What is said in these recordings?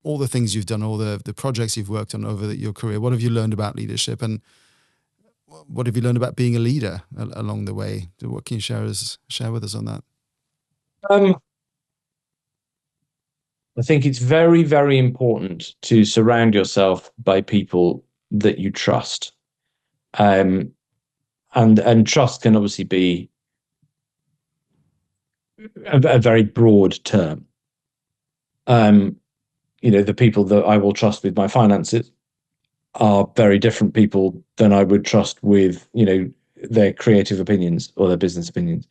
all the things you've done, all the projects you've worked on over your career, what have you learned about leadership, and what have you learned about being a leader along the way? What can you share with us on that? I think it's very, very important to surround yourself by people that you trust. Um, and trust can obviously be a very broad term. Um, the people that I will trust with my finances are very different people than I would trust with, their creative opinions or their business opinions.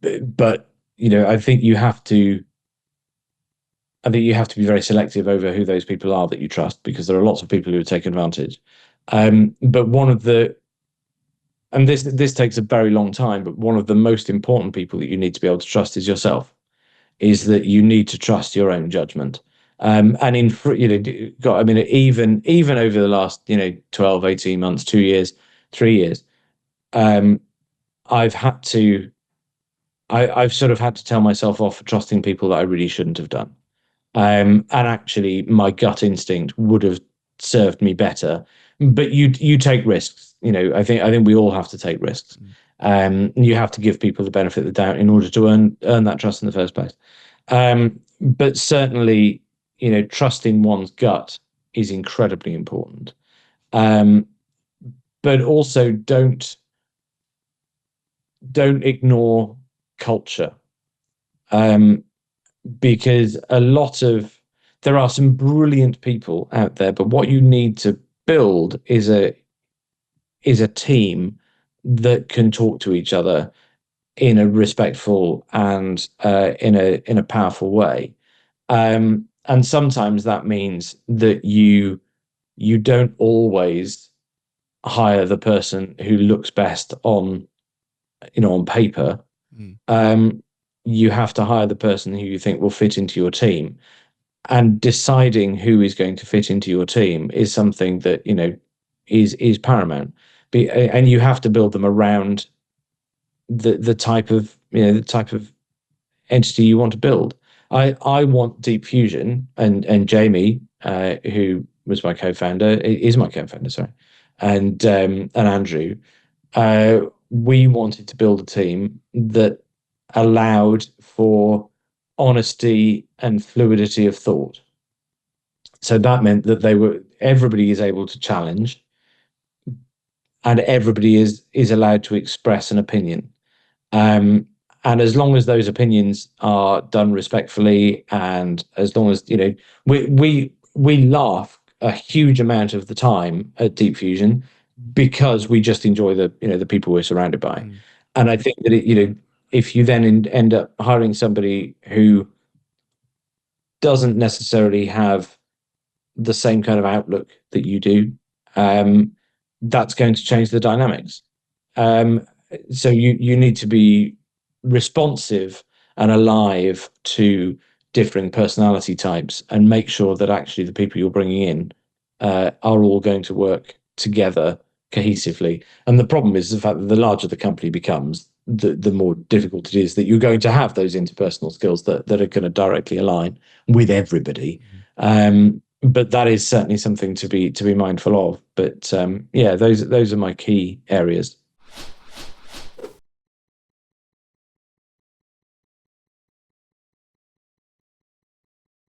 But I think you have to be very selective over who those people are that you trust, because there are lots of people who take advantage. But this takes a very long time, but one of the most important people that you need to be able to trust is yourself. Is that you need to trust your own judgment. And even over the last 12, 18 months, 2 years, 3 years, I've had to I've sort of had to tell myself off for trusting people that I really shouldn't have done. And actually, my gut instinct would have served me better. But you take risks. I think we all have to take risks. You have to give people the benefit of the doubt in order to earn that trust in the first place. But certainly, trusting one's gut is incredibly important. But also don't ignore culture. Because there are some brilliant people out there, but what you need to build is a team that can talk to each other in a respectful and in a powerful way. And sometimes that means that you don't always hire the person who looks best on paper. You have to hire the person who you think will fit into your team, and deciding who is going to fit into your team is something that is paramount. And you have to build them around the type of entity you want to build. I want Deep Fusion, and Jamie, who was my co-founder, is my co-founder, sorry, and Andrew. We wanted to build a team that allowed for honesty and fluidity of thought. So that meant that everybody is able to challenge, and everybody is allowed to express an opinion. And as long as those opinions are done respectfully, and as long as we laugh a huge amount of the time at Deep Fusion, because we just enjoy the people we're surrounded by. And I think that if you then end up hiring somebody who doesn't necessarily have the same kind of outlook that you do, that's going to change the dynamics. So you need to be responsive and alive to differing personality types, and make sure that actually the people you're bringing in are all going to work together cohesively. And the problem is the fact that the larger the company becomes, the more difficult it is that you're going to have those interpersonal skills that are going to directly align with everybody. But that is certainly something to be mindful of. But those are my key areas.